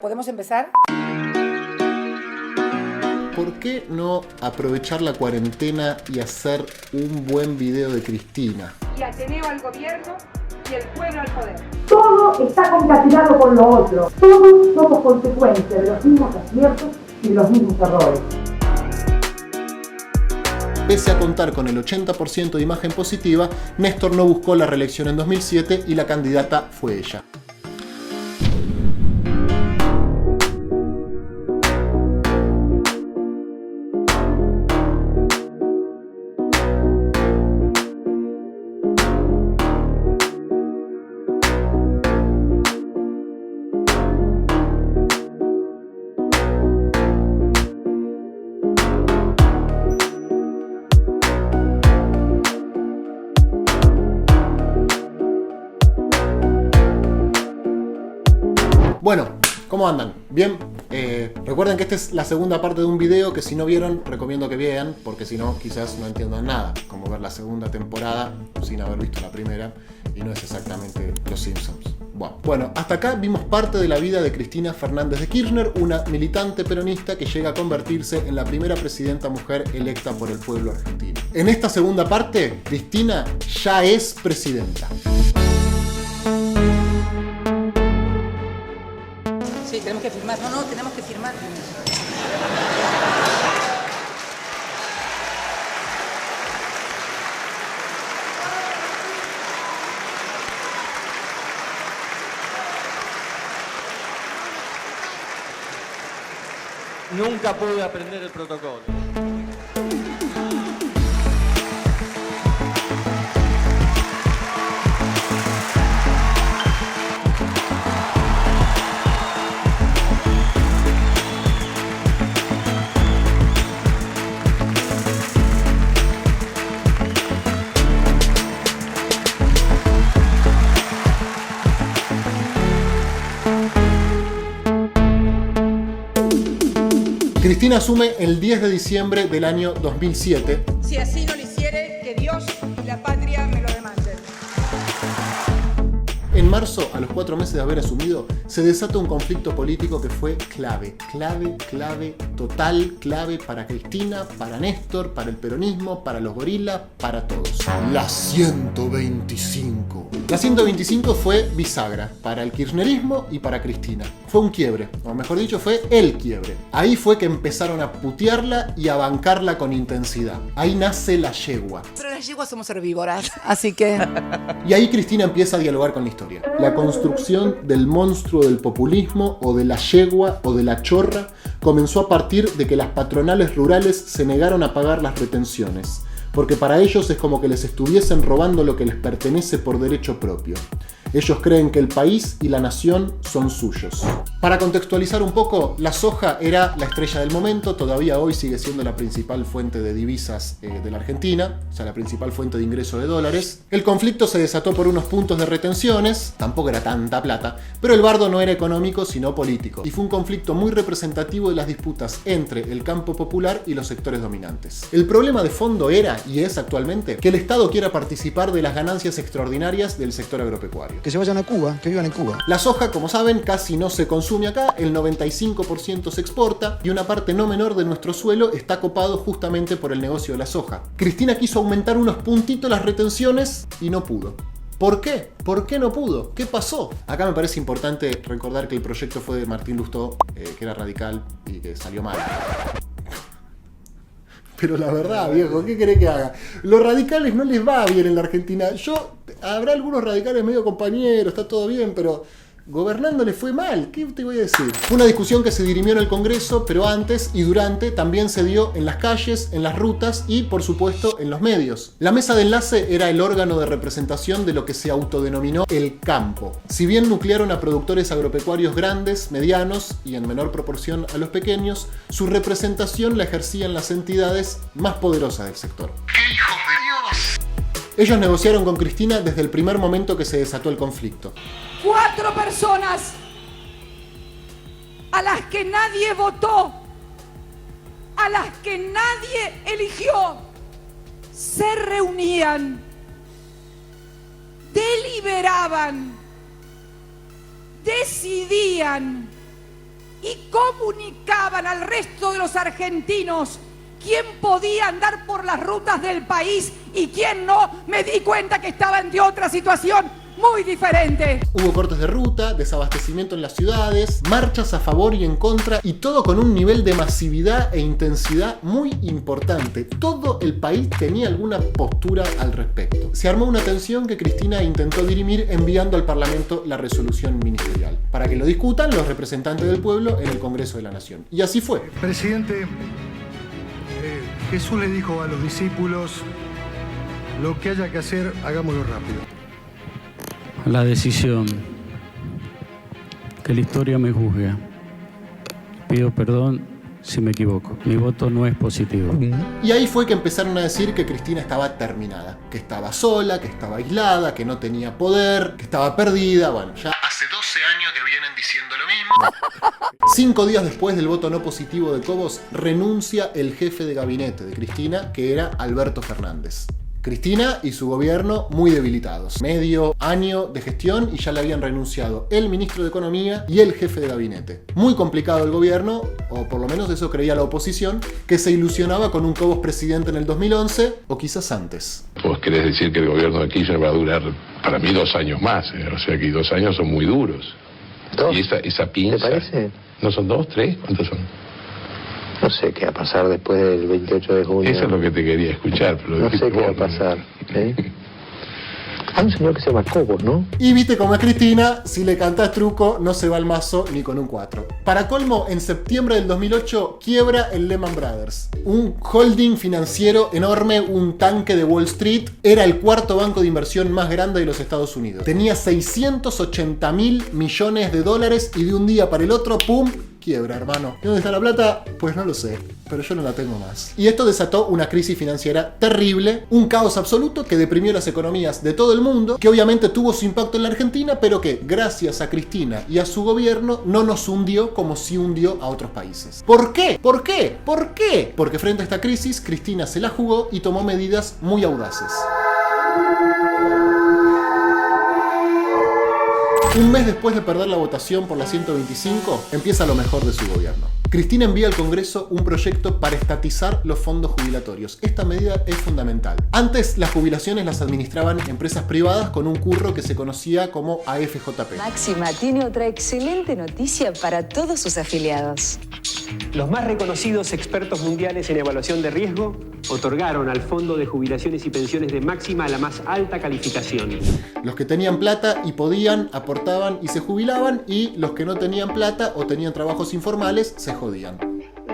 ¿Podemos empezar? ¿Por qué no aprovechar la cuarentena y hacer un buen video de Cristina? Y Ateneo al gobierno y el pueblo al poder. Todo está concatenado con lo otro. Todos somos consecuencia de los mismos aciertos y de los mismos errores. Pese a contar con el 80% de imagen positiva, Néstor no buscó la reelección en 2007 y la candidata fue ella. Bueno, ¿cómo andan? ¿Bien? Recuerden que esta es la segunda parte de un video que si no vieron, recomiendo que vean, porque si no, quizás no entiendan nada, como ver la segunda temporada sin haber visto la primera, y no es exactamente Los Simpsons. Bueno, hasta acá vimos parte de la vida de Cristina Fernández de Kirchner, una militante peronista que llega a convertirse en la primera presidenta mujer electa por el pueblo argentino. En esta segunda parte, Cristina ya es presidenta. Sí, tenemos que firmar. No, tenemos que firmar. Nunca pude aprender el protocolo. Cristina asume el 10 de diciembre del año 2007. Si así no lo hiciere, que Dios y la patria me lo demanden. En marzo, a los 4 meses de haber asumido, se desata un conflicto político que fue clave, total, clave para Cristina, para Néstor, para el peronismo, para los gorilas, para todos. La 125. La 125 fue bisagra para el kirchnerismo y para Cristina. Fue un quiebre, o mejor dicho, fue el quiebre. Ahí fue que empezaron a putearla y a bancarla con intensidad. Ahí nace la yegua. Pero las yeguas somos herbívoras, así que... Y ahí Cristina empieza a dialogar con la historia. La construcción del monstruo del populismo o de la yegua o de la chorra comenzó a partir de que las patronales rurales se negaron a pagar las retenciones, porque para ellos es como que les estuviesen robando lo que les pertenece por derecho propio. Ellos creen que el país y la nación son suyos. Para contextualizar un poco, la soja era la estrella del momento, todavía hoy sigue siendo la principal fuente de divisas de la Argentina, o sea, la principal fuente de ingreso de dólares. El conflicto se desató por unos puntos de retenciones, tampoco era tanta plata, pero el bardo no era económico sino político, y fue un conflicto muy representativo de las disputas entre el campo popular y los sectores dominantes. El problema de fondo era, y es actualmente, que el Estado quiera participar de las ganancias extraordinarias del sector agropecuario. Que se vayan a Cuba, que vivan en Cuba. La soja, como saben, casi no se consume acá, el 95% se exporta y una parte no menor de nuestro suelo está copado justamente por el negocio de la soja. Cristina quiso aumentar unos puntitos las retenciones y no pudo. ¿Por qué? ¿Por qué no pudo? ¿Qué pasó? Acá me parece importante recordar que el proyecto fue de Martín Lustó, que era radical y que salió mal. Pero la verdad, viejo, ¿qué querés que haga? Los radicales no les va bien en la Argentina. Habrá algunos radicales medio compañeros, está todo bien, pero gobernando les fue mal. ¿Qué te voy a decir? Fue una discusión que se dirimió en el Congreso, pero antes y durante también se dio en las calles, en las rutas y, por supuesto, en los medios. La mesa de enlace era el órgano de representación de lo que se autodenominó el campo. Si bien nuclearon a productores agropecuarios grandes, medianos y en menor proporción a los pequeños, su representación la ejercían las entidades más poderosas del sector. ¡Qué hijos de Dios! Ellos negociaron con Cristina desde el primer momento que se desató el conflicto. 4 personas a las que nadie votó, a las que nadie eligió, se reunían, deliberaban, decidían y comunicaban al resto de los argentinos quién podía andar por las rutas del país y quién no, me di cuenta que estaba en otra situación muy diferente. Hubo cortes de ruta, desabastecimiento en las ciudades, marchas a favor y en contra, y todo con un nivel de masividad e intensidad muy importante. Todo el país tenía alguna postura al respecto. Se armó una tensión que Cristina intentó dirimir enviando al Parlamento la resolución ministerial, para que lo discutan los representantes del pueblo en el Congreso de la Nación. Y así fue. Presidente, Jesús le dijo a los discípulos, lo que haya que hacer, hagámoslo rápido. La decisión, que la historia me juzgue. Pido perdón si me equivoco. Mi voto no es positivo. Y ahí fue que empezaron a decir que Cristina estaba terminada, que estaba sola, que estaba aislada, que no tenía poder, que estaba perdida. Bueno, ya hace 12 años que vienen diciendo lo mismo. 5 días después del voto no positivo de Cobos, renuncia el jefe de gabinete de Cristina, que era Alberto Fernández. Cristina y su gobierno muy debilitados. Medio año de gestión y ya le habían renunciado el ministro de Economía y el jefe de gabinete. Muy complicado el gobierno, o por lo menos eso creía la oposición, que se ilusionaba con un Cobos presidente en el 2011 o quizás antes. Vos querés decir que el gobierno de Kirchner va a durar, para mí, 2 años más. O sea que 2 años son muy duros. ¿2? Y esa pinza... ¿Te parece? ¿No son 2, 3? ¿Cuántos son? No sé qué va a pasar después del 28 de junio. Eso es lo que te quería escuchar. Pero no sé qué va a pasar. Hay un señor que se llama Cobos, ¿no? Y viste cómo es Cristina, si le cantás truco, no se va al mazo ni con un 4. Para colmo, en septiembre del 2008 quiebra el Lehman Brothers. Un holding financiero enorme, un tanque de Wall Street. Era el 4º banco de inversión más grande de los Estados Unidos. Tenía 680.000 millones de dólares y de un día para el otro, ¡pum!, quiebra, hermano. ¿Y dónde está la plata? Pues no lo sé, pero yo no la tengo más. Y esto desató una crisis financiera terrible, un caos absoluto que deprimió las economías de todo el mundo, que obviamente tuvo su impacto en la Argentina, pero que gracias a Cristina y a su gobierno no nos hundió como sí hundió a otros países. ¿Por qué? ¿Por qué? ¿Por qué? Porque frente a esta crisis, Cristina se la jugó y tomó medidas muy audaces. Un mes después de perder la votación por la 125, empieza lo mejor de su gobierno. Cristina envía al Congreso un proyecto para estatizar los fondos jubilatorios. Esta medida es fundamental. Antes, las jubilaciones las administraban empresas privadas con un curro que se conocía como AFJP. Máxima tiene otra excelente noticia para todos sus afiliados. Los más reconocidos expertos mundiales en evaluación de riesgo otorgaron al Fondo de Jubilaciones y Pensiones de Máxima la más alta calificación. Los que tenían plata y podían, aportaban y se jubilaban, y los que no tenían plata o tenían trabajos informales se jodían.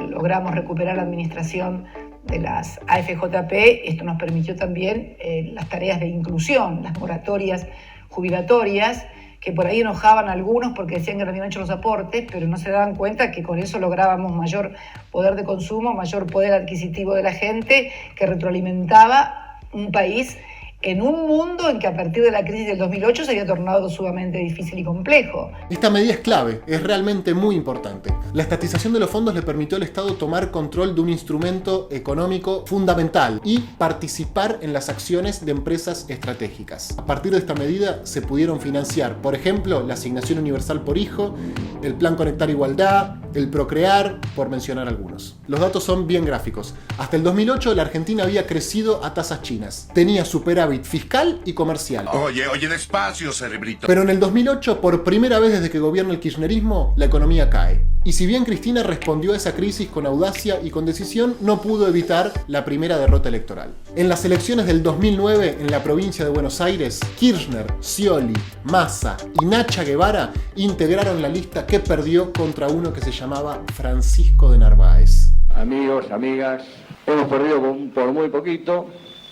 Logramos recuperar la administración de las AFJP. Esto nos permitió también las tareas de inclusión, las moratorias jubilatorias, que por ahí enojaban a algunos porque decían que no habían hecho los aportes, pero no se daban cuenta que con eso lográbamos mayor poder de consumo, mayor poder adquisitivo de la gente, que retroalimentaba un país en un mundo en que a partir de la crisis del 2008 se había tornado sumamente difícil y complejo. Esta medida es clave, es realmente muy importante. La estatización de los fondos le permitió al Estado tomar control de un instrumento económico fundamental y participar en las acciones de empresas estratégicas. A partir de esta medida se pudieron financiar, por ejemplo, la asignación universal por hijo, el Plan Conectar Igualdad, el Procrear, por mencionar algunos. Los datos son bien gráficos. Hasta el 2008 la Argentina había crecido a tasas chinas. Tenía superávit fiscal y comercial. Oye, despacio, cerebrito. Pero en el 2008, por primera vez desde que gobierna el kirchnerismo, la economía cae. Y si bien Cristina respondió a esa crisis con audacia y con decisión, no pudo evitar la primera derrota electoral. En las elecciones del 2009, en la provincia de Buenos Aires, Kirchner, Scioli, Massa y Nacha Guevara integraron la lista que perdió contra uno que se llamaba Francisco de Narváez. Amigos, amigas, hemos perdido por muy poquito,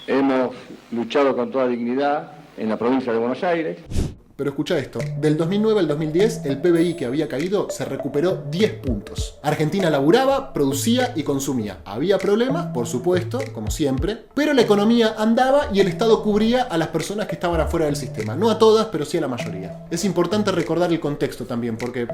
hemos luchado con toda dignidad en la provincia de Buenos Aires. Pero escucha esto, del 2009 al 2010 el PBI que había caído se recuperó 10 puntos. Argentina laburaba, producía y consumía. Había problemas, por supuesto, como siempre, pero la economía andaba y el Estado cubría a las personas que estaban afuera del sistema. No a todas, pero sí a la mayoría. Es importante recordar el contexto también, porque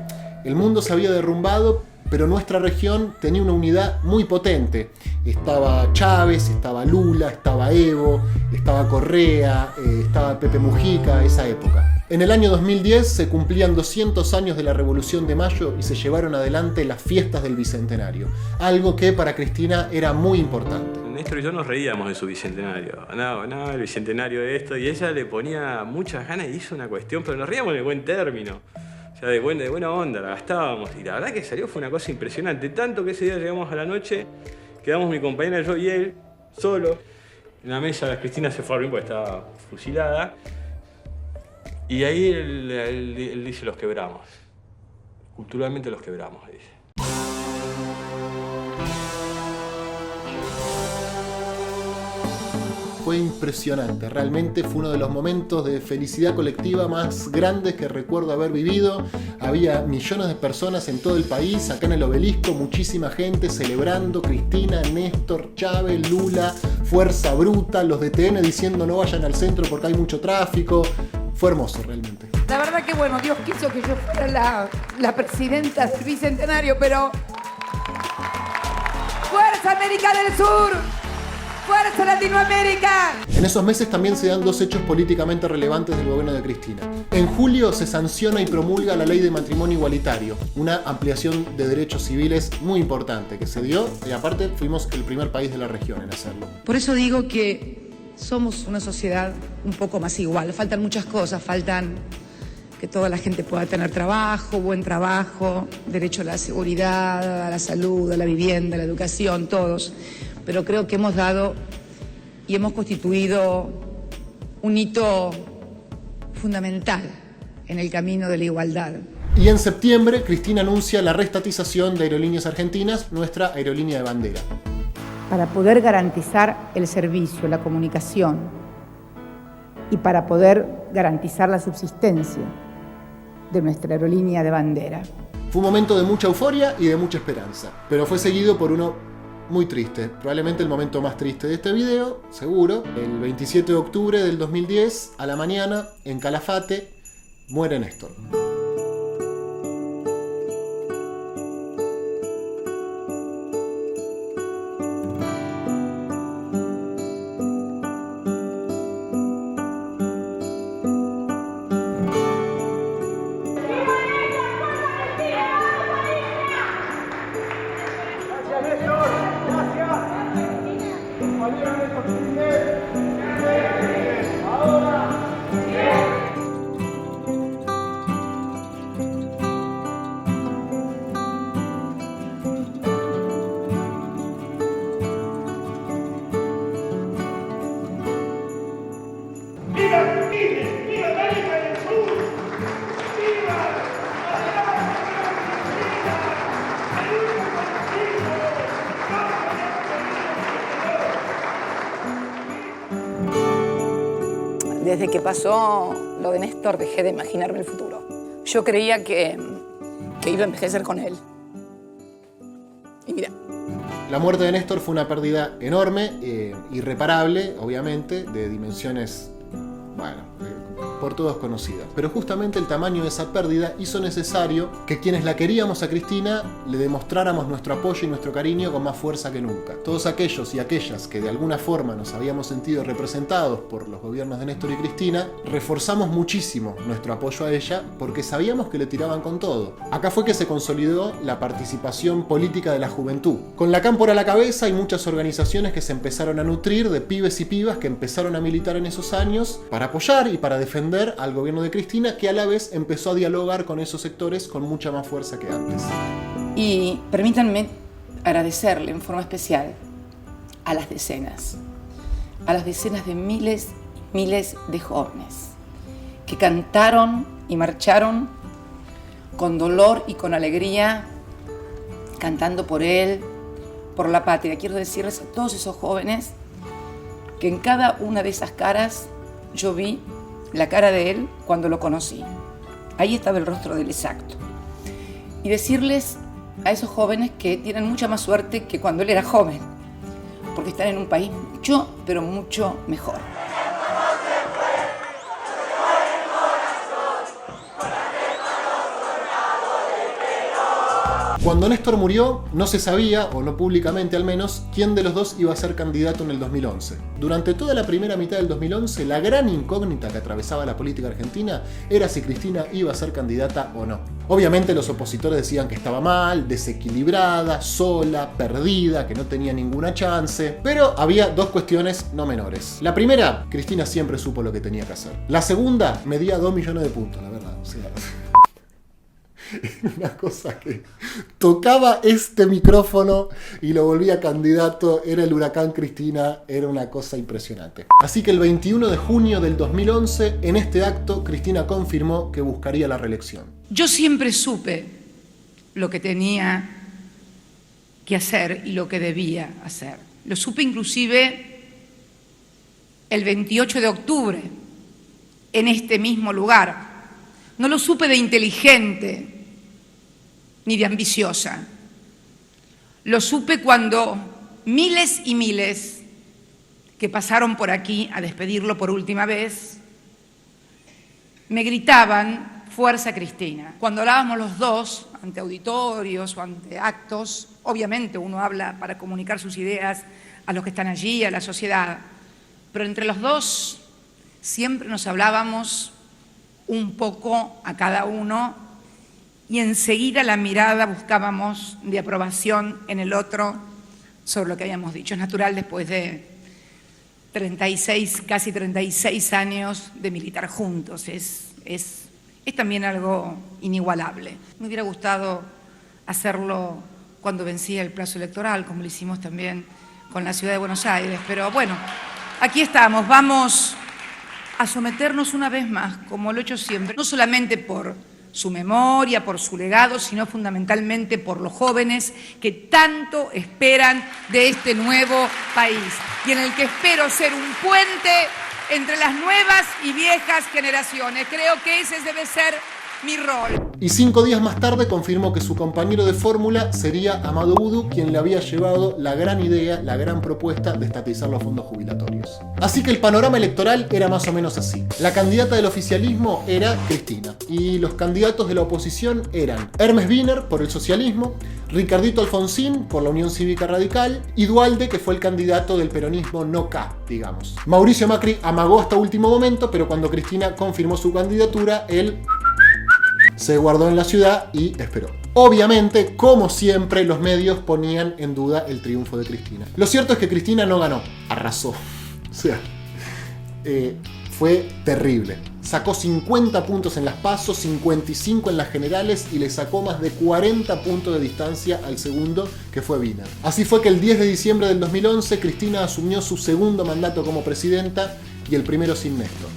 el mundo se había derrumbado, pero nuestra región tenía una unidad muy potente. Estaba Chávez, estaba Lula, estaba Evo, estaba Correa, estaba Pepe Mujica, esa época. En el año 2010 se cumplían 200 años de la Revolución de Mayo y se llevaron adelante las fiestas del Bicentenario, algo que para Cristina era muy importante. Néstor y yo nos reíamos de su Bicentenario. No, el Bicentenario de esto, y ella le ponía muchas ganas y hizo una cuestión, pero nos reíamos en el buen término. O sea, de buena onda, la gastábamos. Y la verdad que salió fue una cosa impresionante. Tanto que ese día llegamos a la noche, quedamos mi compañera, yo y él, solo. En la mesa Cristina se fue a dormir porque estaba fusilada. Y ahí él dice, los quebramos. Culturalmente los quebramos, dice. Fue impresionante, realmente fue uno de los momentos de felicidad colectiva más grandes que recuerdo haber vivido. Había millones de personas en todo el país, acá en el Obelisco, muchísima gente celebrando, Cristina, Néstor, Chávez, Lula, Fuerza Bruta, los de TN diciendo no vayan al centro porque hay mucho tráfico. Fue hermoso realmente. La verdad que bueno, Dios quiso que yo fuera la presidenta del Bicentenario, pero... ¡Fuerza América del Sur! ¡Fuerza Latinoamérica! En esos meses también se dan dos hechos políticamente relevantes del gobierno de Cristina. En julio se sanciona y promulga la ley de matrimonio igualitario, una ampliación de derechos civiles muy importante que se dio y aparte fuimos el primer país de la región en hacerlo. Por eso digo que somos una sociedad un poco más igual. Faltan muchas cosas, faltan que toda la gente pueda tener trabajo, buen trabajo, derecho a la seguridad, a la salud, a la vivienda, a la educación, todos. Pero creo que hemos dado y hemos constituido un hito fundamental en el camino de la igualdad. Y en septiembre, Cristina anuncia la reestatización de Aerolíneas Argentinas, nuestra aerolínea de bandera. Para poder garantizar el servicio, la comunicación y para poder garantizar la subsistencia de nuestra aerolínea de bandera. Fue un momento de mucha euforia y de mucha esperanza, pero fue seguido por uno muy triste, probablemente el momento más triste de este video, seguro. El 27 de octubre del 2010, a la mañana, en Calafate, muere Néstor. Desde que pasó lo de Néstor dejé de imaginarme el futuro. Yo creía que iba a envejecer con él. Y mira. La muerte de Néstor fue una pérdida enorme, irreparable, obviamente, de dimensiones, bueno, por todos conocidas. Pero justamente el tamaño de esa pérdida hizo necesario que quienes la queríamos a Cristina le demostráramos nuestro apoyo y nuestro cariño con más fuerza que nunca. Todos aquellos y aquellas que de alguna forma nos habíamos sentido representados por los gobiernos de Néstor y Cristina, reforzamos muchísimo nuestro apoyo a ella porque sabíamos que le tiraban con todo. Acá fue que se consolidó la participación política de la juventud. Con la Cámpora a la cabeza hay muchas organizaciones que se empezaron a nutrir de pibes y pibas que empezaron a militar en esos años para apoyar y para defender al gobierno de Cristina, que a la vez empezó a dialogar con esos sectores con mucha más fuerza que antes. Y permítanme agradecerle en forma especial a las decenas de miles y miles de jóvenes que cantaron y marcharon con dolor y con alegría, cantando por él, por la patria. Quiero decirles a todos esos jóvenes que en cada una de esas caras yo vi la cara de él cuando lo conocí. Ahí estaba el rostro del exacto. Y decirles a esos jóvenes que tienen mucha más suerte que cuando él era joven, porque están en un país mucho, pero mucho mejor. Cuando Néstor murió, no se sabía, o no públicamente al menos, quién de los dos iba a ser candidato en el 2011. Durante toda la primera mitad del 2011, la gran incógnita que atravesaba la política argentina era si Cristina iba a ser candidata o no. Obviamente los opositores decían que estaba mal, desequilibrada, sola, perdida, que no tenía ninguna chance, pero había dos cuestiones no menores. La primera, Cristina siempre supo lo que tenía que hacer. La segunda, medía 2 millones de puntos, la verdad. O sea, una cosa que tocaba este micrófono y lo volvía candidato, era el huracán Cristina, era una cosa impresionante. Así que el 21 de junio del 2011, en este acto, Cristina confirmó que buscaría la reelección. Yo siempre supe lo que tenía que hacer y lo que debía hacer. Lo supe inclusive el 28 de octubre, en este mismo lugar. No lo supe de inteligente ni de ambiciosa. Lo supe cuando miles y miles que pasaron por aquí a despedirlo por última vez me gritaban: fuerza Cristina. Cuando hablábamos los dos ante auditorios o ante actos, obviamente uno habla para comunicar sus ideas a los que están allí, a la sociedad, pero entre los dos siempre nos hablábamos un poco a cada uno y enseguida la mirada buscábamos de aprobación en el otro sobre lo que habíamos dicho. Es natural después de 36, casi 36 años de militar juntos. Es también algo inigualable. Me hubiera gustado hacerlo cuando vencía el plazo electoral, como lo hicimos también con la ciudad de Buenos Aires, pero bueno, aquí estamos, vamos a someternos una vez más, como lo he hecho siempre, no solamente por su memoria, por su legado, sino fundamentalmente por los jóvenes que tanto esperan de este nuevo país y en el que espero ser un puente entre las nuevas y viejas generaciones. Creo que ese debe ser mi rol. Y 5 días más tarde confirmó que su compañero de fórmula sería Amado Boudou, quien le había llevado la gran idea, la gran propuesta de estatizar los fondos jubilatorios. Así que el panorama electoral era más o menos así. La candidata del oficialismo era Cristina, y los candidatos de la oposición eran Hermes Wiener por el socialismo, Ricardito Alfonsín por la Unión Cívica Radical y Duhalde, que fue el candidato del peronismo no K, digamos. Mauricio Macri amagó hasta último momento, pero cuando Cristina confirmó su candidatura, él se guardó en la ciudad y esperó. Obviamente, como siempre, los medios ponían en duda el triunfo de Cristina. Lo cierto es que Cristina no ganó, arrasó. O sea, fue terrible. Sacó 50 puntos en las PASO, 55 en las generales y le sacó más de 40 puntos de distancia al segundo, que fue Wiener. Así fue que el 10 de diciembre del 2011 Cristina asumió su segundo mandato como presidenta y el primero sin Néstor.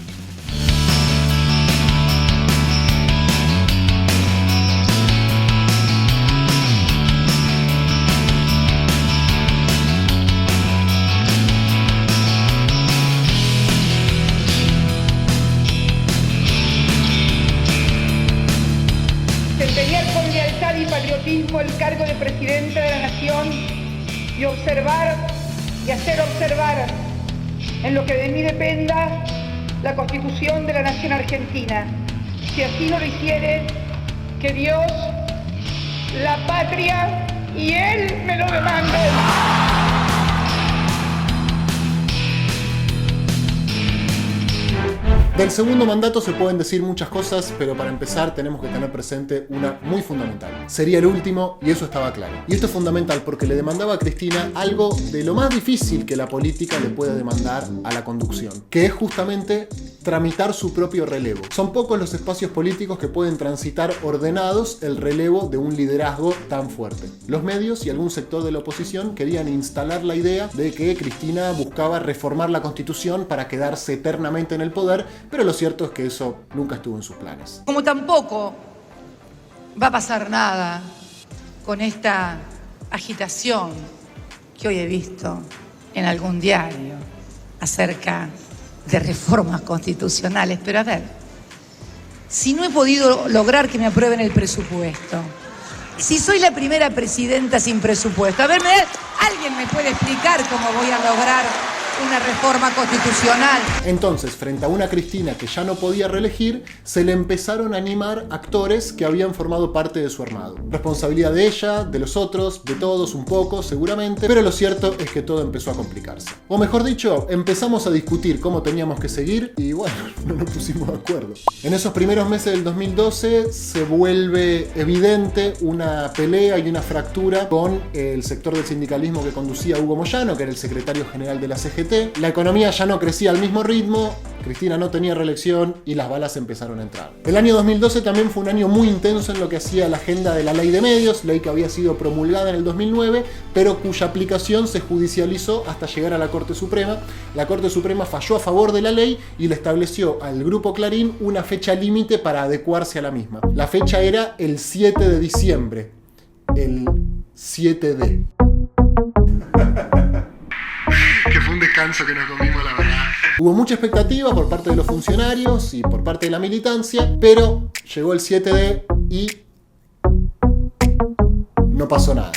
El cargo de Presidenta de la Nación y observar y hacer observar en lo que de mí dependa la Constitución de la Nación Argentina. Si así no lo hiciere, que Dios, la patria y Él me lo demanden. Del segundo mandato se pueden decir muchas cosas, pero para empezar tenemos que tener presente una muy fundamental. Sería el último y eso estaba claro. Y esto es fundamental porque le demandaba a Cristina algo de lo más difícil que la política le puede demandar a la conducción, que es justamente tramitar su propio relevo. Son pocos los espacios políticos que pueden transitar ordenados el relevo de un liderazgo tan fuerte. Los medios y algún sector de la oposición querían instalar la idea de que Cristina buscaba reformar la Constitución para quedarse eternamente en el poder, pero lo cierto es que eso nunca estuvo en sus planes. Como tampoco va a pasar nada con esta agitación que hoy he visto en algún diario acerca de reformas constitucionales. Pero a ver, si no he podido lograr que me aprueben el presupuesto, si soy la primera presidenta sin presupuesto, a ver, ¿alguien me puede explicar cómo voy a lograr una reforma constitucional. Entonces, frente a una Cristina que ya no podía reelegir, se le empezaron a animar actores que habían formado parte de su armado. Responsabilidad de ella, de los otros, de todos un poco, seguramente, pero lo cierto es que todo empezó a complicarse. O mejor dicho, empezamos a discutir cómo teníamos que seguir y bueno, no nos pusimos de acuerdo. En esos primeros meses del 2012 se vuelve evidente una pelea y una fractura con el sector del sindicalismo que conducía Hugo Moyano, que era el secretario general de la CGT. La economía ya no crecía al mismo ritmo, Cristina no tenía reelección y las balas empezaron a entrar. El año 2012 también fue un año muy intenso en lo que hacía la agenda de la ley de medios, ley que había sido promulgada en el 2009, pero cuya aplicación se judicializó hasta llegar a la Corte Suprema. La Corte Suprema falló a favor de la ley y le estableció al Grupo Clarín una fecha límite para adecuarse a la misma. La fecha era el 7 de diciembre, el 7D. Que fue un descanso que nos comimos, la verdad. Hubo mucha expectativa por parte de los funcionarios y por parte de la militancia, pero llegó el 7D y no pasó nada,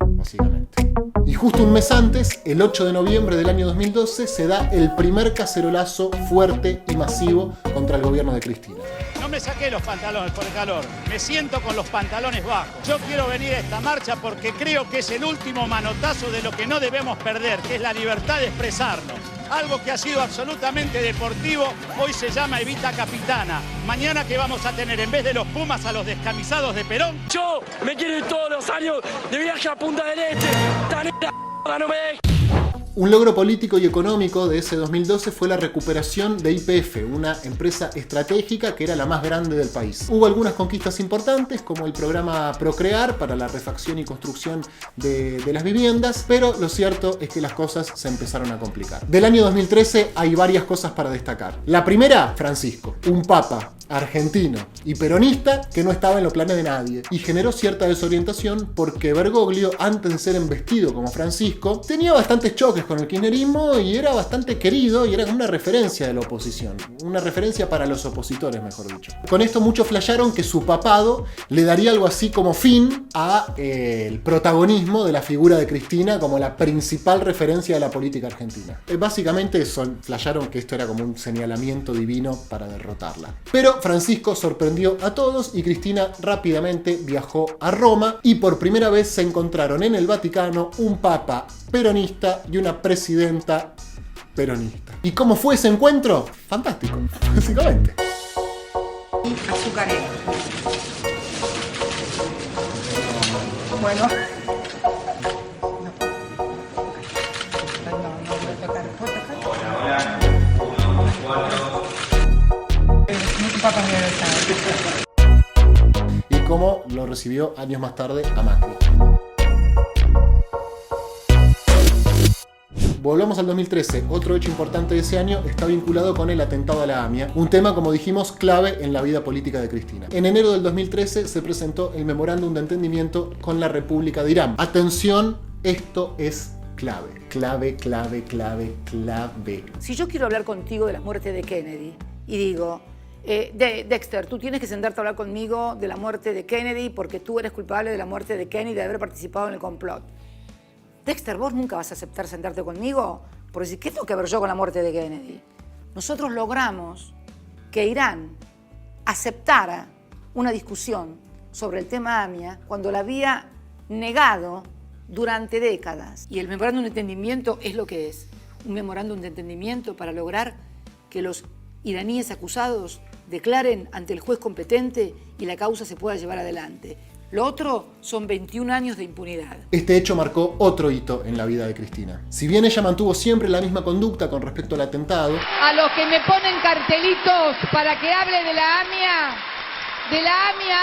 básicamente. Y justo un mes antes, el 8 de noviembre del año 2012, se da el primer cacerolazo fuerte y masivo contra el gobierno de Cristina. No me saqué los pantalones por el calor, me siento con los pantalones bajos. Yo quiero venir a esta marcha porque creo que es el último manotazo de lo que no debemos perder, que es la libertad de expresarnos. Algo que ha sido absolutamente deportivo, hoy se llama Evita Capitana. Mañana que vamos a tener, en vez de los Pumas, a los descamisados de Perón. Yo me quiero ir todos los años de viaje a Punta del Este. No me dejes. Un logro político y económico de ese 2012 fue la recuperación de YPF, una empresa estratégica que era la más grande del país. Hubo algunas conquistas importantes, como el programa Procrear para la refacción y construcción de las viviendas, pero lo cierto es que las cosas se empezaron a complicar. Del año 2013 hay varias cosas para destacar. La primera, Francisco, un papa argentino y peronista que no estaba en los planes de nadie, y generó cierta desorientación porque Bergoglio, antes de ser embestido como Francisco, tenía bastantes choques con el kirchnerismo y era bastante querido y era como una referencia de la oposición, una referencia para los opositores, mejor dicho. Con esto muchos flasharon que su papado le daría algo así como fin a el protagonismo de la figura de Cristina como la principal referencia de la política argentina. Básicamente flasharon que esto era como un señalamiento divino para derrotarla. Pero Francisco sorprendió a todos y Cristina rápidamente viajó a Roma y por primera vez se encontraron en el Vaticano un papa peronista y una presidenta peronista. ¿Y cómo fue ese encuentro? Fantástico, básicamente. Azucarero. Bueno. Y cómo lo recibió años más tarde a Macri. Volvamos al 2013. Otro hecho importante de ese año está vinculado con el atentado a la AMIA, un tema, como dijimos, clave en la vida política de Cristina. En enero del 2013 se presentó el memorándum de entendimiento con la República de Irán. Atención, esto es clave. Clave. Si yo quiero hablar contigo de la muerte de Kennedy y digo, Dexter, tú tienes que sentarte a hablar conmigo de la muerte de Kennedy porque tú eres culpable de la muerte de Kennedy, de haber participado en el complot. Dexter, vos nunca vas a aceptar sentarte conmigo por decir, ¿qué tengo que ver yo con la muerte de Kennedy? Nosotros logramos que Irán aceptara una discusión sobre el tema AMIA cuando la había negado durante décadas. Y el memorándum de entendimiento es lo que es, un memorándum de entendimiento para lograr que los iraníes acusados declaren ante el juez competente y la causa se pueda llevar adelante. Lo otro son 21 años de impunidad. Este hecho marcó otro hito en la vida de Cristina. Si bien ella mantuvo siempre la misma conducta con respecto al atentado, A los que me ponen cartelitos para que hable de la AMIA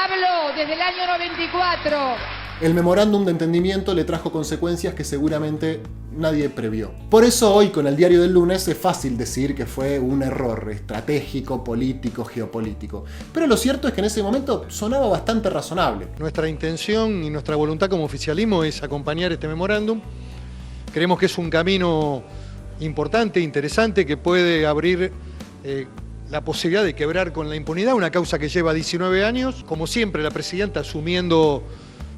hablo desde el año 94. el memorándum de entendimiento le trajo consecuencias que seguramente nadie previó. Por eso hoy, con el diario del lunes, es fácil decir que fue un error estratégico, político, geopolítico. Pero lo cierto es que en ese momento sonaba bastante razonable. Nuestra intención y nuestra voluntad como oficialismo es acompañar este memorándum. Creemos que es un camino importante, interesante, que puede abrir la posibilidad de quebrar con la impunidad una causa que lleva 19 años. Como siempre, la presidenta, asumiendo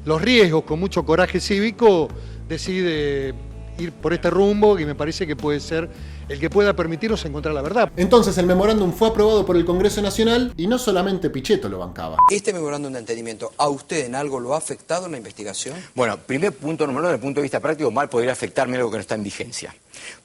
los riesgos con mucho coraje cívico, decide ir por este rumbo que me parece que puede ser el que pueda permitirnos encontrar la verdad. Entonces el memorándum fue aprobado por el Congreso Nacional y no solamente Pichetto lo bancaba. ¿Este memorándum de entendimiento a usted en algo lo ha afectado en la investigación? Bueno, primer punto número 1, desde el punto de vista práctico, mal podría afectarme algo que no está en vigencia.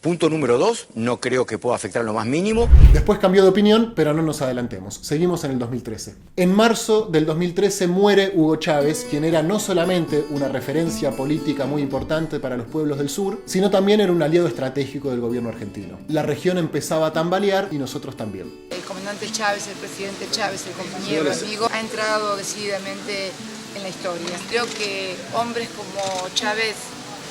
Punto número 2, no creo que pueda afectar en lo más mínimo. Después cambió de opinión, pero no nos adelantemos. Seguimos en el 2013. En marzo del 2013 muere Hugo Chávez, quien era no solamente una referencia política muy importante para los pueblos del sur, sino también era un aliado estratégico del gobierno argentino. La región empezaba a tambalear y nosotros también. El comandante Chávez, el presidente Chávez, el compañero, el amigo, ha entrado decididamente en la historia. Creo que hombres como Chávez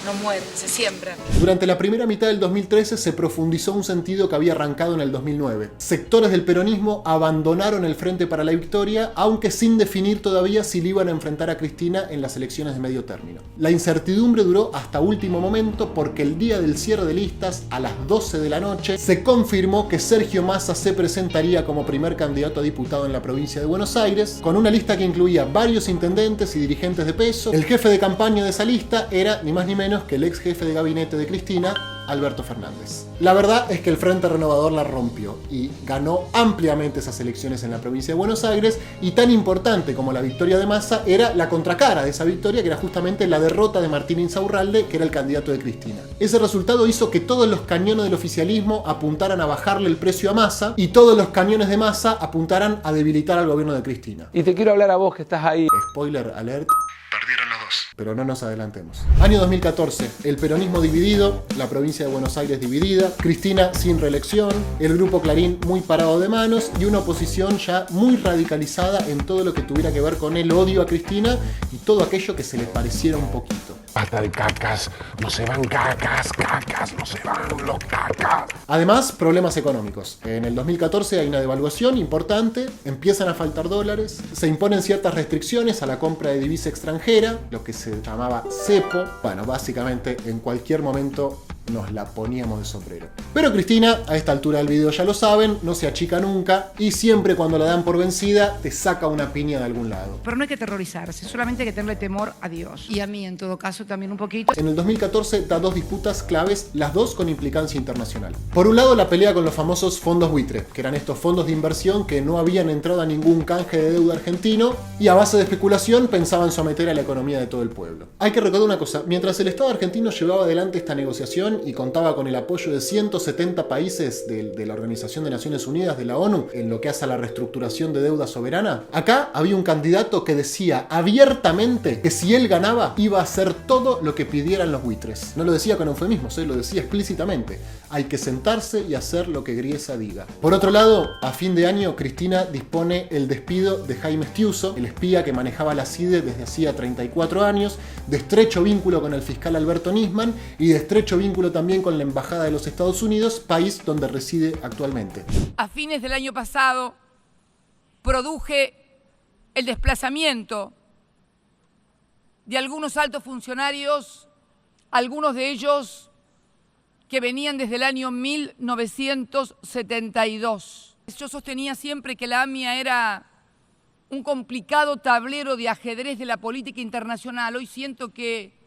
no mueren, se siembran. Durante la primera mitad del 2013 se profundizó un sentido que había arrancado en el 2009. Sectores del peronismo abandonaron el Frente para la Victoria, aunque sin definir todavía si le iban a enfrentar a Cristina en las elecciones de medio término. La incertidumbre duró hasta último momento porque el día del cierre de listas, a las 12 de la noche, se confirmó que Sergio Massa se presentaría como primer candidato a diputado en la provincia de Buenos Aires, con una lista que incluía varios intendentes y dirigentes de peso. El jefe de campaña de esa lista era ni más ni menos que el ex jefe de gabinete de Cristina, Alberto Fernández. La verdad es que el Frente Renovador la rompió y ganó ampliamente esas elecciones en la provincia de Buenos Aires, y tan importante como la victoria de Massa era la contracara de esa victoria, que era justamente la derrota de Martín Insaurralde, que era el candidato de Cristina. Ese resultado hizo que todos los cañones del oficialismo apuntaran a bajarle el precio a Massa y todos los cañones de Massa apuntaran a debilitar al gobierno de Cristina. Y te quiero hablar a vos que estás ahí. Spoiler alert. Perdieron los dos. Pero no nos adelantemos. Año 2014. El peronismo dividido, la provincia de Buenos Aires dividida, Cristina sin reelección, el grupo Clarín muy parado de manos y una oposición ya muy radicalizada en todo lo que tuviera que ver con el odio a Cristina y todo aquello que se le pareciera un poquito. Basta de cacas, no se van cacas, no se van los cacas. Además, problemas económicos. En el 2014 hay una devaluación importante, empiezan a faltar dólares, se imponen ciertas restricciones a la compra de divisa extranjera, lo que se llamaba cepo. Bueno, básicamente en cualquier momento nos la poníamos de sombrero. Pero Cristina, a esta altura del video ya lo saben, no se achica nunca y siempre cuando la dan por vencida te saca una piña de algún lado. Pero no hay que aterrorizarse, solamente hay que tenerle temor a Dios. Y a mí, en todo caso, también un poquito. En el 2014 da dos disputas claves, las dos con implicancia internacional. Por un lado, la pelea con los famosos fondos buitre, que eran estos fondos de inversión que no habían entrado a ningún canje de deuda argentino y a base de especulación pensaban someter a la economía de todo el pueblo. Hay que recordar una cosa, mientras el Estado argentino llevaba adelante esta negociación y contaba con el apoyo de 170 países de la Organización de Naciones Unidas, de la ONU, en lo que hace a la reestructuración de deuda soberana, acá había un candidato que decía abiertamente que si él ganaba iba a hacer todo lo que pidieran los buitres. No lo decía con eufemismos, lo decía explícitamente. Hay que sentarse y hacer lo que Griesa diga. Por otro lado, a fin de año, Cristina dispone el despido de Jaime Stiuso, el espía que manejaba la CIDE desde hacía 34 años, de estrecho vínculo con el fiscal Alberto Nisman y de estrecho vínculo también con la Embajada de los Estados Unidos, país donde reside actualmente. A fines del año pasado, produje el desplazamiento de algunos altos funcionarios, algunos de ellos que venían desde el año 1972. Yo sostenía siempre que la AMIA era un complicado tablero de ajedrez de la política internacional. Hoy siento que,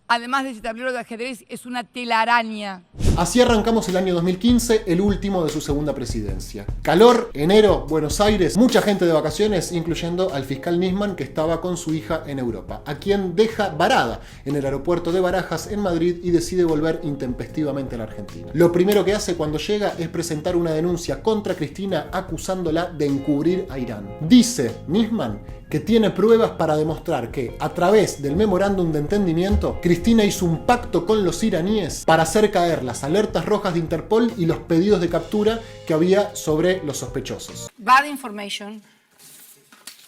además de ese tablero de ajedrez, es una telaraña. Así arrancamos el año 2015, el último de su segunda presidencia. Calor, enero, Buenos Aires, mucha gente de vacaciones, incluyendo al fiscal Nisman, que estaba con su hija en Europa, a quien deja varada en el aeropuerto de Barajas, en Madrid, y decide volver intempestivamente a la Argentina. Lo primero que hace cuando llega es presentar una denuncia contra Cristina acusándola de encubrir a Irán. Dice Nisman que tiene pruebas para demostrar que, a través del memorándum de entendimiento, Cristina hizo un pacto con los iraníes para hacer caer las alertas rojas de Interpol y los pedidos de captura que había sobre los sospechosos. Bad information.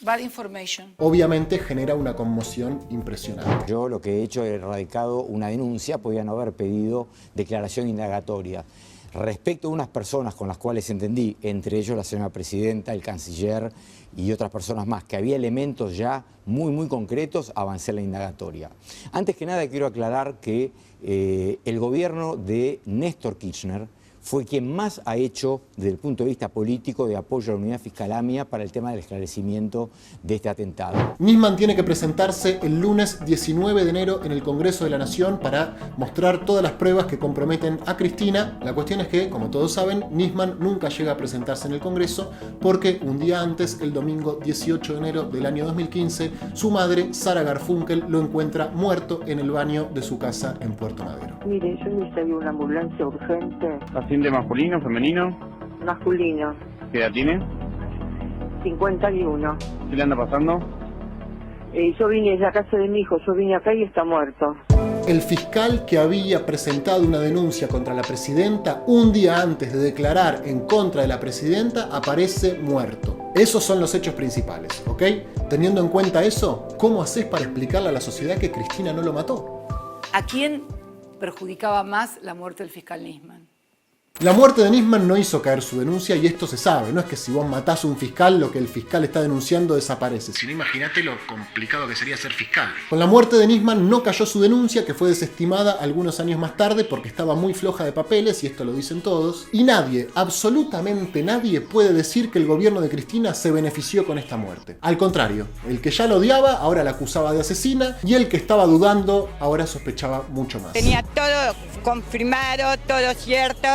Bad information. Obviamente genera una conmoción impresionante. Yo lo que he hecho es radicado una denuncia, podían no haber pedido declaración indagatoria. Respecto a unas personas con las cuales entendí, entre ellos la señora presidenta, el canciller y otras personas más, que había elementos ya muy concretos, avancé la indagatoria. Antes que nada quiero aclarar que el gobierno de Néstor Kirchner fue quien más ha hecho desde el punto de vista político de apoyo a la unidad fiscal AMIA para el tema del esclarecimiento de este atentado. Nisman tiene que presentarse el lunes 19 de enero en el Congreso de la Nación para mostrar todas las pruebas que comprometen a Cristina. La cuestión es que, como todos saben, Nisman nunca llega a presentarse en el Congreso porque un día antes, el domingo 18 de enero del año 2015, su madre, Sara Garfunkel, lo encuentra muerto en el baño de su casa en Puerto Madero. Mire, yo necesitaría una ambulancia urgente. ¿Paciente masculino, femenino? Masculino. ¿Qué edad tiene? 51. ¿Qué le anda pasando? Yo vine a la casa de mi hijo, yo vine acá y está muerto. El fiscal que había presentado una denuncia contra la presidenta un día antes de declarar en contra de la presidenta aparece muerto. Esos son los hechos principales, ¿ok? Teniendo en cuenta eso, ¿cómo haces para explicarle a la sociedad que Cristina no lo mató? ¿A quién perjudicaba más la muerte del fiscal Nisman? La muerte de Nisman no hizo caer su denuncia y esto se sabe. No es que si vos matás a un fiscal, lo que el fiscal está denunciando desaparece. Si no, imagínate lo complicado que sería ser fiscal. Con la muerte de Nisman no cayó su denuncia, que fue desestimada algunos años más tarde porque estaba muy floja de papeles, y esto lo dicen todos. Y nadie, absolutamente nadie, puede decir que el gobierno de Cristina se benefició con esta muerte. Al contrario, el que ya la odiaba ahora la acusaba de asesina, y el que estaba dudando ahora sospechaba mucho más. Tenía todo confirmado, todo cierto.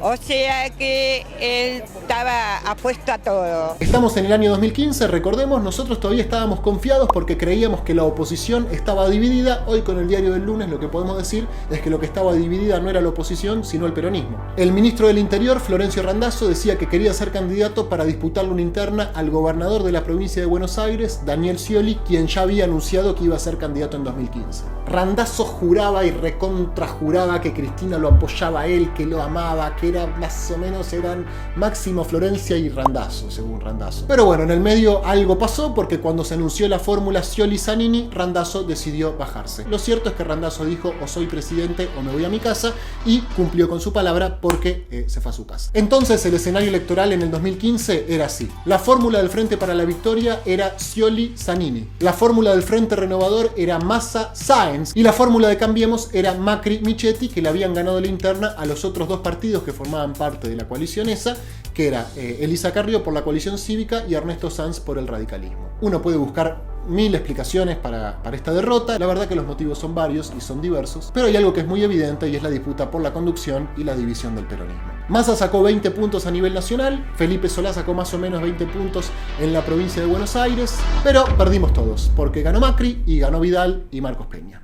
O sea que él estaba apuesto a todo. Estamos en el año 2015, recordemos, nosotros todavía estábamos confiados porque creíamos que la oposición estaba dividida. Hoy con el diario del lunes lo que podemos decir es que lo que estaba dividida no era la oposición, sino el peronismo. El ministro del Interior, Florencio Randazzo, decía que quería ser candidato para disputarle una interna al gobernador de la provincia de Buenos Aires, Daniel Scioli, quien ya había anunciado que iba a ser candidato en 2015. Randazzo juraba y recontrajuraba que Cristina lo apoyaba a él, que lo amaba, que era más o menos eran Máximo, Florencia y Randazzo, según Randazzo. Pero bueno, en el medio algo pasó porque cuando se anunció la fórmula Scioli-Zanini, Randazzo decidió bajarse. Lo cierto es que Randazzo dijo: o soy presidente o me voy a mi casa, y cumplió con su palabra porque se fue a su casa. Entonces el escenario electoral en el 2015 era así. La fórmula del Frente para la Victoria era Scioli-Zanini. La fórmula del Frente Renovador era Massa-Sáenz. Y la fórmula de Cambiemos era Macri-Michetti, que le habían ganado la interna a los otros dos partidos que formaban parte de la coalición esa, que era Elisa Carrió por la coalición cívica y Ernesto Sanz por el radicalismo. Uno puede buscar mil explicaciones para esta derrota. La verdad que los motivos son varios y son diversos, pero hay algo que es muy evidente y es la disputa por la conducción y la división del peronismo. Massa sacó 20 puntos a nivel nacional, Felipe Solá sacó más o menos 20 puntos en la provincia de Buenos Aires, pero perdimos todos, porque ganó Macri y ganó Vidal y Marcos Peña.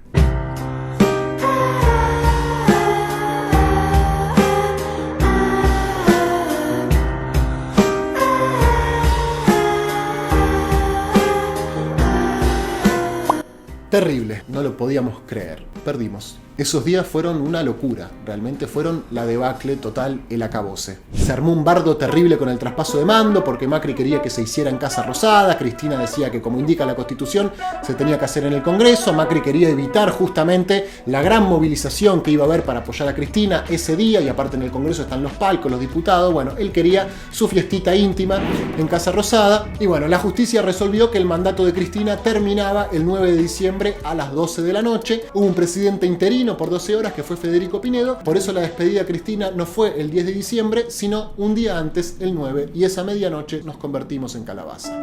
Terrible, no lo podíamos creer, perdimos. Esos días fueron una locura, realmente fueron la debacle total, el acabose. Se armó un bardo terrible con el traspaso de mando porque Macri quería que se hiciera en Casa Rosada, Cristina decía que como indica la Constitución se tenía que hacer en el Congreso, Macri quería evitar justamente la gran movilización que iba a haber para apoyar a Cristina ese día, y aparte en el Congreso están los palcos, los diputados, bueno, él quería su fiestita íntima en Casa Rosada, y bueno, la justicia resolvió que el mandato de Cristina terminaba el 9 de diciembre a las 12 de la noche, hubo un presidente interino por 12 horas que fue Federico Pinedo, por eso la despedida a Cristina no fue el 10 de diciembre, sino un día antes, el 9, y esa medianoche nos convertimos en calabaza.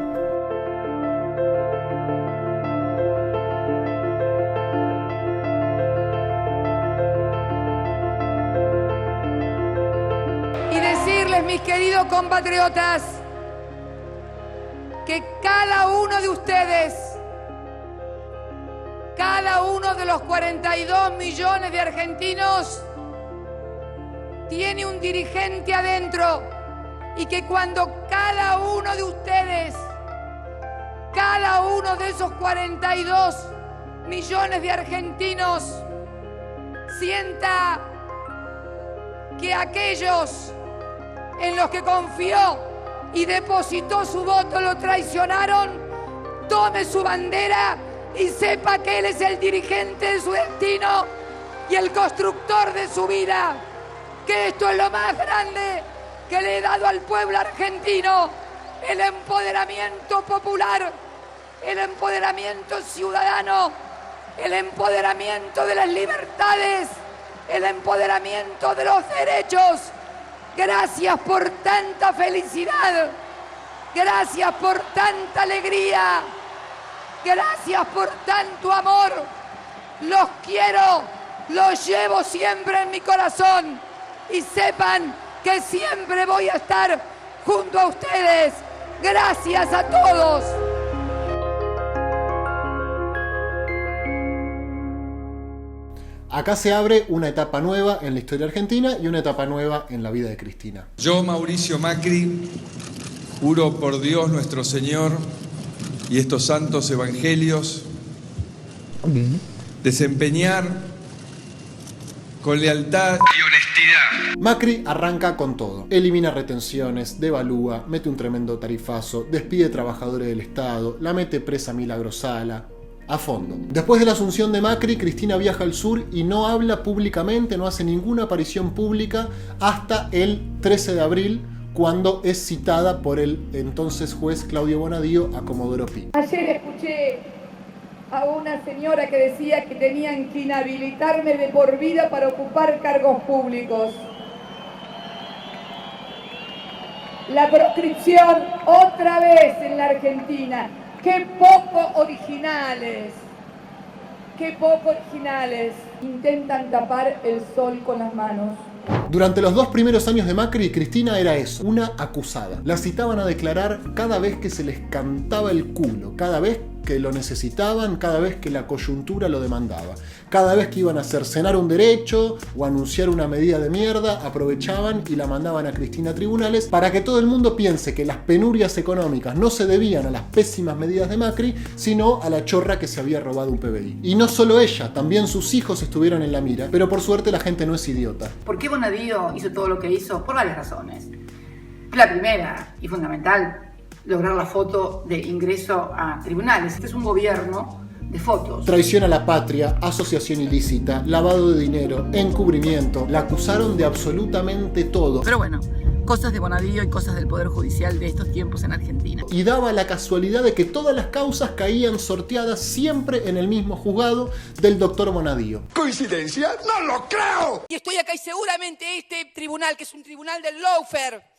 Y decirles, mis queridos compatriotas, que cada uno de ustedes, cada uno de los 42 millones de argentinos tiene un dirigente adentro, y que cuando cada uno de ustedes, cada uno de esos 42 millones de argentinos sienta que aquellos en los que confió y depositó su voto lo traicionaron, tome su bandera y sepa que él es el dirigente de su destino y el constructor de su vida, que esto es lo más grande que le he dado al pueblo argentino: el empoderamiento popular, el empoderamiento ciudadano, el empoderamiento de las libertades, el empoderamiento de los derechos, Gracias por tanta felicidad. Gracias por tanta alegría. Gracias por tanto amor. Los quiero, los llevo siempre en mi corazón. Y sepan que siempre voy a estar junto a ustedes. Gracias a todos. Acá se abre una etapa nueva en la historia argentina y una etapa nueva en la vida de Cristina. Yo, Mauricio Macri, juro por Dios nuestro Señor y estos santos evangelios, desempeñar con lealtad y honestidad. Macri arranca con todo. Elimina retenciones, devalúa, mete un tremendo tarifazo, despide trabajadores del Estado, la mete presa Milagro Sala. A fondo. Después de la asunción de Macri, Cristina viaja al sur y no habla públicamente, no hace ninguna aparición pública hasta el 13 de abril, cuando es citada por el entonces juez Claudio Bonadío a Comodoro Pi. Ayer escuché a una señora que decía que tenían que inhabilitarme de por vida para ocupar cargos públicos. La proscripción otra vez en la Argentina. ¡Qué poco originales! ¡Qué poco originales! Intentan tapar el sol con las manos. Durante los 2 primeros años de Macri, Cristina era eso, una acusada. La citaban a declarar cada vez que se les cantaba el culo, cada vez que lo necesitaban, cada vez que la coyuntura lo demandaba. Cada vez que iban a cercenar un derecho o anunciar una medida de mierda, aprovechaban y la mandaban a Cristina a tribunales para que todo el mundo piense que las penurias económicas no se debían a las pésimas medidas de Macri, sino a la chorra que se había robado un PBI. Y no solo ella, también sus hijos estuvieron en la mira, pero por suerte la gente no es idiota. ¿Por qué Bonadío hizo todo lo que hizo? Por varias razones. La primera y fundamental, lograr la foto de ingreso a tribunales. Este es un gobierno de fotos. Traición a la patria, asociación ilícita, lavado de dinero, encubrimiento. La acusaron de absolutamente todo. Pero bueno, cosas de Bonadío y cosas del Poder Judicial de estos tiempos en Argentina. Y daba la casualidad de que todas las causas caían sorteadas siempre en el mismo juzgado del doctor Bonadío. ¿Coincidencia? ¡No lo creo! Y estoy acá y seguramente este tribunal, que es un tribunal del lawfare,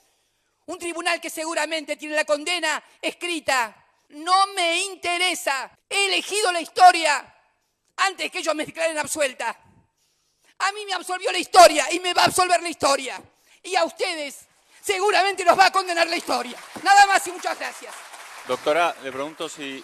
un tribunal que seguramente tiene la condena escrita, no me interesa. He elegido la historia antes que ellos me declaren absuelta. A mí me absolvió la historia y me va a absolver la historia. Y a ustedes seguramente los va a condenar la historia. Nada más y muchas gracias. Doctora, le pregunto si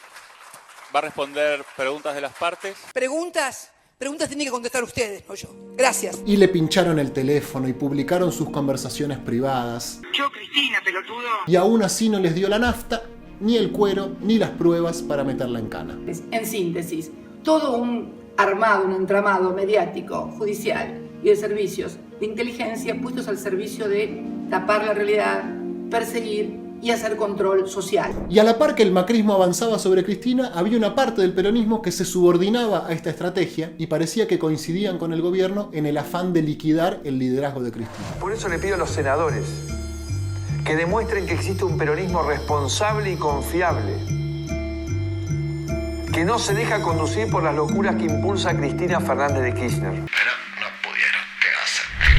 va a responder preguntas de las partes. ¿Preguntas? Preguntas tienen que contestar ustedes, no yo. Gracias. Y le pincharon el teléfono y publicaron sus conversaciones privadas. Yo, Cristina, pelotudo. Y aún así no les dio la nafta, ni el cuero, ni las pruebas para meterla en cana. En síntesis, todo un armado, un entramado mediático, judicial y de servicios de inteligencia puestos al servicio de tapar la realidad, perseguir y hacer control social. Y a la par que el macrismo avanzaba sobre Cristina, había una parte del peronismo que se subordinaba a esta estrategia y parecía que coincidían con el gobierno en el afán de liquidar el liderazgo de Cristina. Por eso le pido a los senadores que demuestren que existe un peronismo responsable y confiable, que no se deja conducir por las locuras que impulsa Cristina Fernández de Kirchner.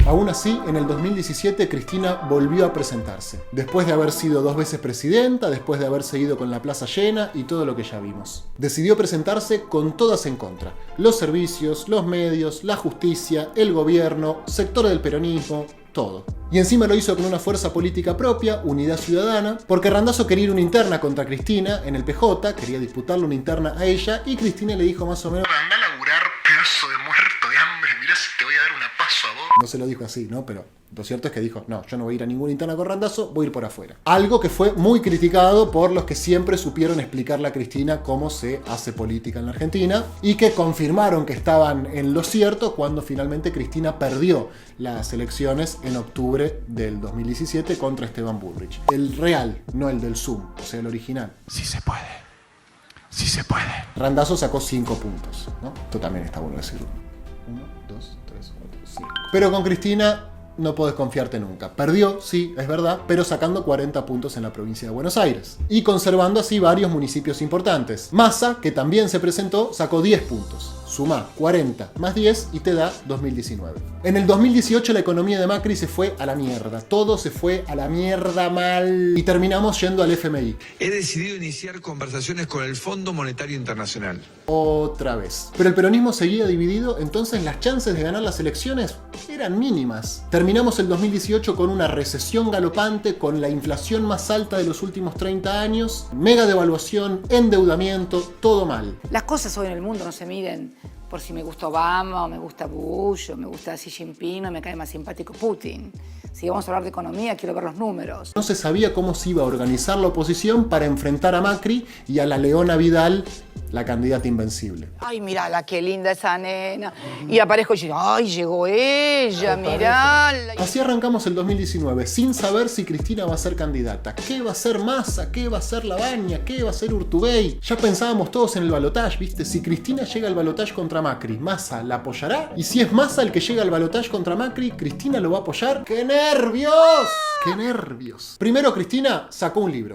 Aún así, en el 2017 Cristina volvió a presentarse, después de haber sido 2 veces presidenta, después de haber seguido con la plaza llena y todo lo que ya vimos. Decidió presentarse con todas en contra: los servicios, los medios, la justicia, el gobierno, sectores del peronismo, todo. Y encima lo hizo con una fuerza política propia, Unidad Ciudadana, porque Randazzo quería ir una interna contra Cristina en el PJ, quería disputarle una interna a ella, y Cristina le dijo más o menos: Anda a laburar, pedazo de muerto de hambre, mirá si te voy a dar una paso a vos. No se lo dijo así, ¿no? Pero lo cierto es que dijo: no, yo no voy a ir a ninguna interna con Randazzo, voy a ir por afuera. Algo que fue muy criticado por los que siempre supieron explicarle a Cristina cómo se hace política en la Argentina, y que confirmaron que estaban en lo cierto cuando finalmente Cristina perdió las elecciones en octubre del 2017 contra Esteban Bullrich. El real, no el del Zoom, o sea, el original. Sí se puede. Sí se puede. Randazzo sacó 5 puntos, ¿no? Esto también está bueno decirlo. 1, 2, 3, 4, 5. Pero con Cristina no podés confiarte nunca. Perdió, sí, es verdad, pero sacando 40 puntos en la provincia de Buenos Aires. Y conservando así varios municipios importantes. Massa, que también se presentó, sacó 10 puntos. Sumá 40 más 10 y te da 2019. En el 2018 la economía de Macri se fue a la mierda. Todo se fue a la mierda mal. Y terminamos yendo al FMI. He decidido iniciar conversaciones con el Fondo Monetario Internacional. Otra vez. Pero el peronismo seguía dividido, entonces las chances de ganar las elecciones eran mínimas. Terminamos el 2018 con una recesión galopante, con la inflación más alta de los últimos 30 años, mega devaluación, endeudamiento, todo mal. Las cosas hoy en el mundo no se miden por si me gusta Obama, o me gusta Bush, o me gusta Xi Jinping, o me cae más simpático Putin. Si vamos a hablar de economía, quiero ver los números. No se sabía cómo se iba a organizar la oposición para enfrentar a Macri y a la Leona Vidal, la candidata invencible. Ay, mirala, qué linda esa nena. Y aparezco y digo, ay, llegó ella, mirala. Así arrancamos el 2019, sin saber si Cristina va a ser candidata. ¿Qué va a ser Massa? ¿Qué va a ser Labaña? ¿Qué va a ser Urtubey? Ya pensábamos todos en el balotaje, ¿viste? Si Cristina llega al balotaje contra Macri, ¿Massa la apoyará? Y si es Massa el que llega al balotaje contra Macri, ¿Cristina lo va a apoyar? ¡Qué nervios! ¡Qué nervios! Primero Cristina sacó un libro.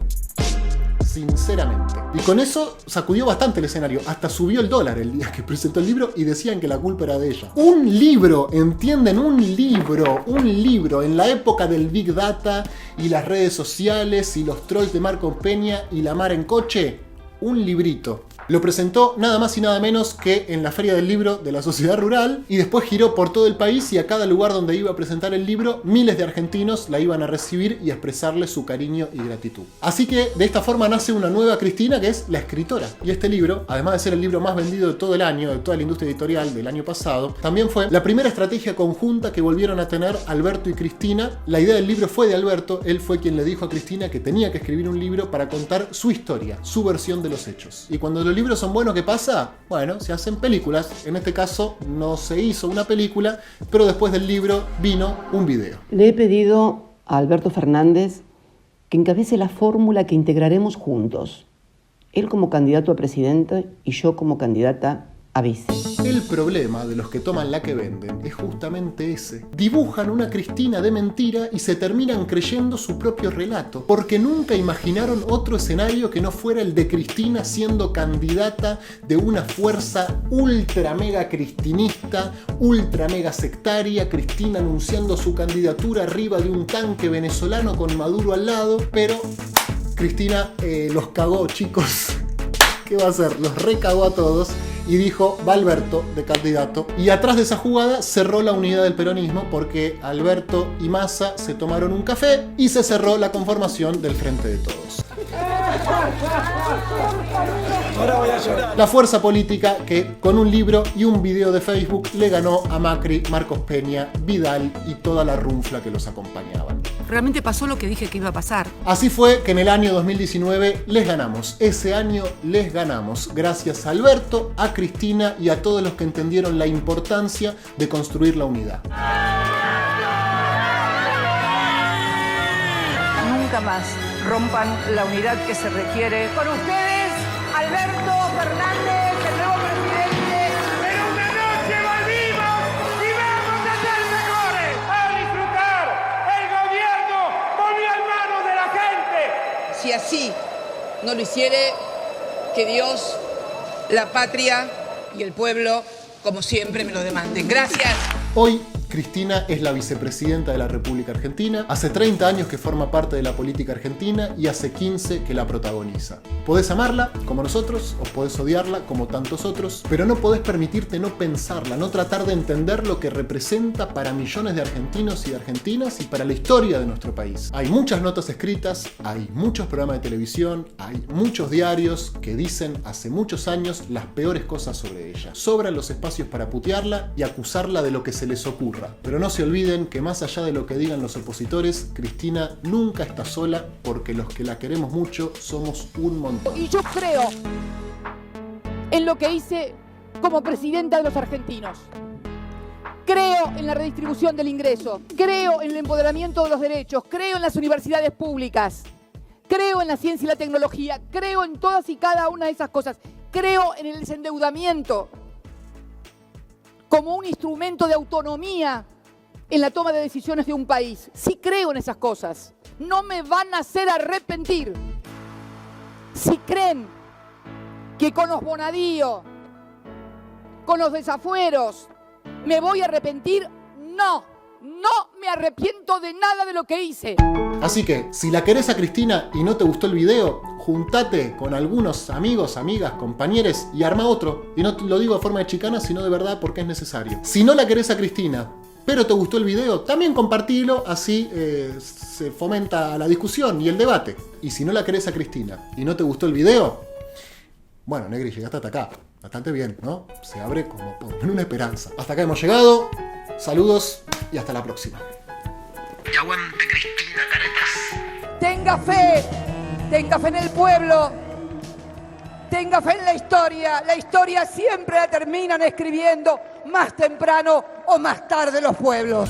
Sinceramente. Y con eso sacudió bastante el escenario. Hasta subió el dólar el día que presentó el libro y decían que la culpa era de ella. Un libro, ¿entienden? Un libro. En la época del Big Data y las redes sociales y los trolls de Marcos Peña y la mar en coche. Un librito. Lo presentó nada más y nada menos que en la Feria del Libro de la Sociedad Rural y después giró por todo el país y a cada lugar donde iba a presentar el libro, miles de argentinos la iban a recibir y a expresarle su cariño y gratitud. Así que de esta forma nace una nueva Cristina que es la escritora. Y este libro, además de ser el libro más vendido de todo el año, de toda la industria editorial del año pasado, también fue la primera estrategia conjunta que volvieron a tener Alberto y Cristina. La idea del libro fue de Alberto, él fue quien le dijo a Cristina que tenía que escribir un libro para contar su historia, su versión de los hechos. Y cuando los libros son buenos, ¿qué pasa? Bueno, se hacen películas. En este caso no se hizo una película, pero después del libro vino un video. Le he pedido a Alberto Fernández que encabece la fórmula que integraremos juntos. Él como candidato a presidente y yo como candidata a vice. El problema de los que toman la que venden es justamente ese. Dibujan una Cristina de mentira y se terminan creyendo su propio relato, porque nunca imaginaron otro escenario que no fuera el de Cristina siendo candidata de una fuerza ultra mega cristinista, ultra mega sectaria, Cristina anunciando su candidatura arriba de un tanque venezolano con Maduro al lado, pero Cristina los cagó, chicos. ¿Qué va a hacer? Los recagó a todos y dijo, va Alberto de candidato. Y atrás de esa jugada cerró la unidad del peronismo porque Alberto y Massa se tomaron un café y se cerró la conformación del Frente de Todos. Ahora voy a llorar. La fuerza política que con un libro y un video de Facebook le ganó a Macri, Marcos Peña, Vidal y toda la runfla que los acompañaban. Realmente pasó lo que dije que iba a pasar. Así fue que en el año 2019 les ganamos. Ese año les ganamos. Gracias a Alberto, a Cristina y a todos los que entendieron la importancia de construir la unidad. Nunca más rompan la unidad que se requiere. Con ustedes, Alberto Fernández, el nuevo presidente. Pero una noche volvimos y vamos a ser mejores. A disfrutar. El gobierno volvió en manos de la gente. Si así no lo hiciere, que Dios, la patria y el pueblo, como siempre, me lo demanden. Gracias. Hoy Cristina es la vicepresidenta de la República Argentina, hace 30 años que forma parte de la política argentina y hace 15 que la protagoniza. Podés amarla, como nosotros, o podés odiarla, como tantos otros, pero no podés permitirte no pensarla, no tratar de entender lo que representa para millones de argentinos y de argentinas y para la historia de nuestro país. Hay muchas notas escritas, hay muchos programas de televisión, hay muchos diarios que dicen hace muchos años las peores cosas sobre ella. Sobran los espacios para putearla y acusarla de lo que se les ocurra. Pero no se olviden que más allá de lo que digan los opositores, Cristina nunca está sola porque los que la queremos mucho somos un montón. Y yo creo en lo que hice como presidenta de los argentinos. Creo en la redistribución del ingreso, creo en el empoderamiento de los derechos, creo en las universidades públicas, creo en la ciencia y la tecnología, creo en todas y cada una de esas cosas, creo en el desendeudamiento como un instrumento de autonomía en la toma de decisiones de un país. Sí creo en esas cosas. No me van a hacer arrepentir. Si creen que con los Bonadío, con los desafueros. ¿Me voy a arrepentir? No, no me arrepiento de nada de lo que hice. Así que, si la querés a Cristina y no te gustó el video, juntate con algunos amigos, amigas, compañeros y arma otro. Y no lo digo de forma de chicana, sino de verdad porque es necesario. Si no la querés a Cristina, pero te gustó el video, también compartilo, así se fomenta la discusión y el debate. Y si no la querés a Cristina y no te gustó el video, bueno, Negri, llegaste hasta acá. Bastante bien, ¿no? Se abre como por una esperanza. Hasta acá hemos llegado. Saludos y hasta la próxima. Y aguante Cristina, caretas. Tenga fe en el pueblo, tenga fe en la historia siempre la terminan escribiendo más temprano o más tarde los pueblos.